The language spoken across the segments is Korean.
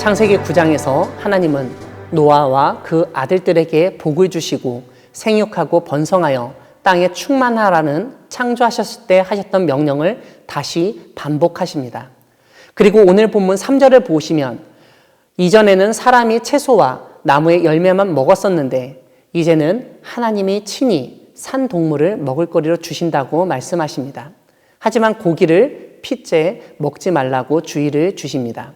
창세기 9장에서 하나님은 노아와 그 아들들에게 복을 주시고 생육하고 번성하여 땅에 충만하라는 창조하셨을 때 하셨던 명령을 다시 반복하십니다. 그리고 오늘 본문 3절을 보시면 이전에는 사람이 채소와 나무의 열매만 먹었었는데 이제는 하나님이 친히 산 동물을 먹을 거리로 주신다고 말씀하십니다. 하지만 고기를 핏째 먹지 말라고 주의를 주십니다.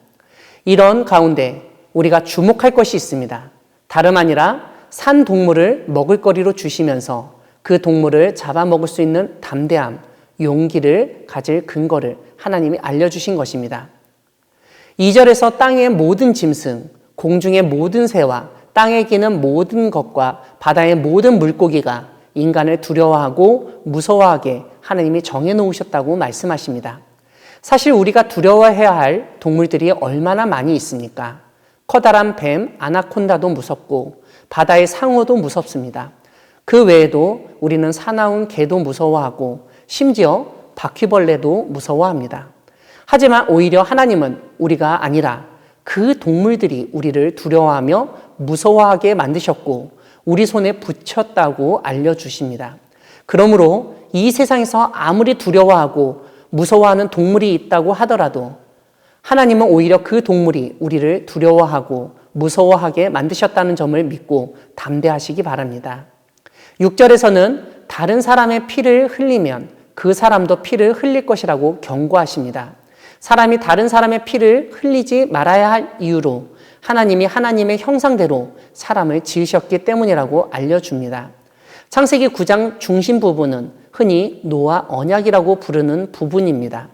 이런 가운데 우리가 주목할 것이 있습니다. 다름 아니라 산 동물을 먹을 거리로 주시면서 그 동물을 잡아먹을 수 있는 담대함, 용기를 가질 근거를 하나님이 알려주신 것입니다. 2절에서 땅의 모든 짐승, 공중의 모든 새와 땅에 기는 모든 것과 바다의 모든 물고기가 인간을 두려워하고 무서워하게 하나님이 정해놓으셨다고 말씀하십니다. 사실 우리가 두려워해야 할 동물들이 얼마나 많이 있습니까? 커다란 뱀, 아나콘다도 무섭고 바다의 상어도 무섭습니다. 그 외에도 우리는 사나운 개도 무서워하고 심지어 바퀴벌레도 무서워합니다. 하지만 오히려 하나님은 우리가 아니라 그 동물들이 우리를 두려워하며 무서워하게 만드셨고 우리 손에 붙였다고 알려주십니다. 그러므로 이 세상에서 아무리 두려워하고 무서워하는 동물이 있다고 하더라도 하나님은 오히려 그 동물이 우리를 두려워하고 무서워하게 만드셨다는 점을 믿고 담대하시기 바랍니다. 6절에서는 다른 사람의 피를 흘리면 그 사람도 피를 흘릴 것이라고 경고하십니다. 사람이 다른 사람의 피를 흘리지 말아야 할 이유로 하나님이 하나님의 형상대로 사람을 지으셨기 때문이라고 알려줍니다. 창세기 9장 중심 부분은 흔히 노아 언약이라고 부르는 부분입니다.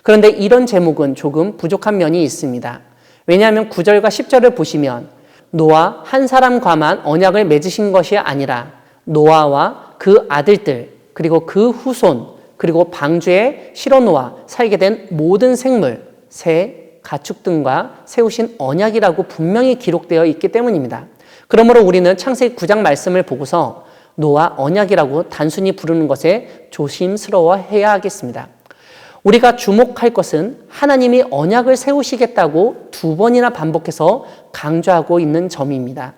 그런데 이런 제목은 조금 부족한 면이 있습니다. 왜냐하면 9절과 10절을 보시면 노아 한 사람과만 언약을 맺으신 것이 아니라 노아와 그 아들들 그리고 그 후손 그리고 방주에 실어놓아 살게 된 모든 생물, 새, 가축 등과 세우신 언약이라고 분명히 기록되어 있기 때문입니다. 그러므로 우리는 창세기 9장 말씀을 보고서 노아 언약이라고 단순히 부르는 것에 조심스러워해야 하겠습니다. 우리가 주목할 것은 하나님이 언약을 세우시겠다고 2번이나 반복해서 강조하고 있는 점입니다.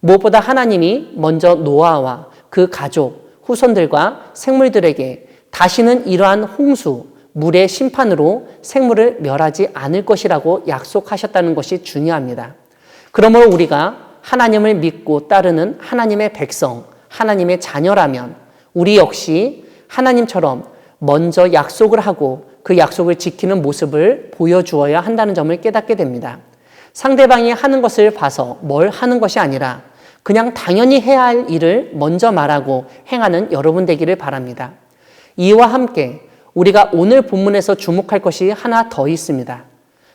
무엇보다 하나님이 먼저 노아와 그 가족, 후손들과 생물들에게 다시는 이러한 홍수, 물의 심판으로 생물을 멸하지 않을 것이라고 약속하셨다는 것이 중요합니다. 그러므로 우리가 하나님을 믿고 따르는 하나님의 백성, 하나님의 자녀라면 우리 역시 하나님처럼 먼저 약속을 하고 그 약속을 지키는 모습을 보여주어야 한다는 점을 깨닫게 됩니다. 상대방이 하는 것을 봐서 뭘 하는 것이 아니라 그냥 당연히 해야 할 일을 먼저 말하고 행하는 여러분 되기를 바랍니다. 이와 함께 우리가 오늘 본문에서 주목할 것이 하나 더 있습니다.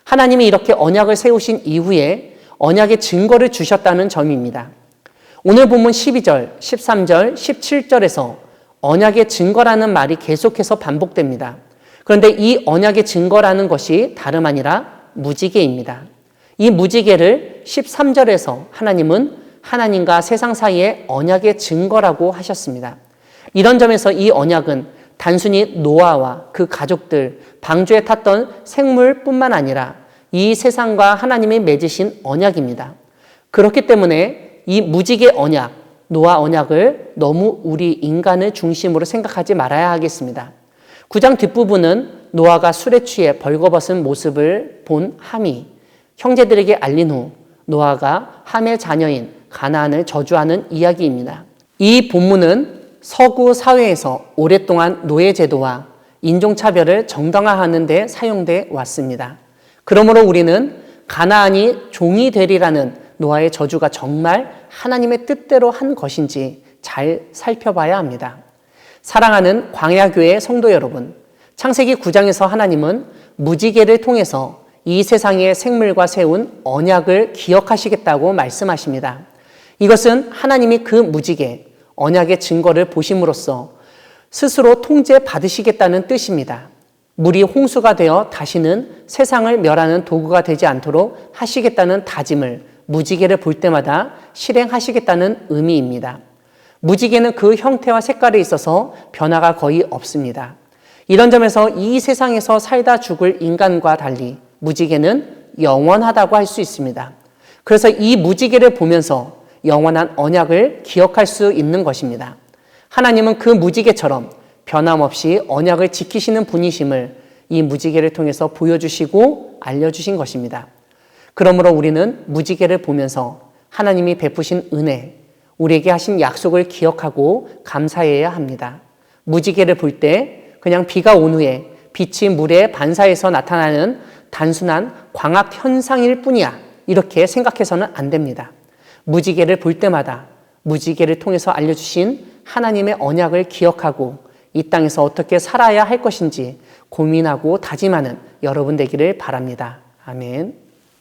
하나님이 이렇게 언약을 세우신 이후에 언약의 증거를 주셨다는 점입니다. 오늘 본문 12절, 13절, 17절에서 언약의 증거라는 말이 계속해서 반복됩니다. 그런데 이 언약의 증거라는 것이 다름 아니라 무지개입니다. 이 무지개를 13절에서 하나님은 하나님과 세상 사이의 언약의 증거라고 하셨습니다. 이런 점에서 이 언약은 단순히 노아와 그 가족들, 방주에 탔던 생물뿐만 아니라 이 세상과 하나님이 맺으신 언약입니다. 그렇기 때문에 이 무지개 언약, 노아 언약을 너무 우리 인간을 중심으로 생각하지 말아야 하겠습니다. 9장 뒷부분은 노아가 술에 취해 벌거벗은 모습을 본 함이 형제들에게 알린 후 노아가 함의 자녀인 가나안을 저주하는 이야기입니다. 이 본문은 서구 사회에서 오랫동안 노예제도와 인종차별을 정당화하는 데 사용돼 왔습니다. 그러므로 우리는 가나안이 종이 되리라는 노아의 저주가 정말 하나님의 뜻대로 한 것인지 잘 살펴봐야 합니다. 사랑하는 광야교회 성도 여러분, 창세기 9장에서 하나님은 무지개를 통해서 이 세상의 생물과 세운 언약을 기억하시겠다고 말씀하십니다. 이것은 하나님이 그 무지개, 언약의 증거를 보심으로써 스스로 통제받으시겠다는 뜻입니다. 물이 홍수가 되어 다시는 세상을 멸하는 도구가 되지 않도록 하시겠다는 다짐을 무지개를 볼 때마다 실행하시겠다는 의미입니다. 무지개는 그 형태와 색깔에 있어서 변화가 거의 없습니다. 이런 점에서 이 세상에서 살다 죽을 인간과 달리 무지개는 영원하다고 할 수 있습니다. 그래서 이 무지개를 보면서 영원한 언약을 기억할 수 있는 것입니다. 하나님은 그 무지개처럼 변함없이 언약을 지키시는 분이심을 이 무지개를 통해서 보여주시고 알려주신 것입니다. 그러므로 우리는 무지개를 보면서 하나님이 베푸신 은혜, 우리에게 하신 약속을 기억하고 감사해야 합니다. 무지개를 볼 때 그냥 비가 온 후에 빛이 물에 반사해서 나타나는 단순한 광학 현상일 뿐이야, 이렇게 생각해서는 안 됩니다. 무지개를 볼 때마다 무지개를 통해서 알려주신 하나님의 언약을 기억하고 이 땅에서 어떻게 살아야 할 것인지 고민하고 다짐하는 여러분 되기를 바랍니다. 아멘.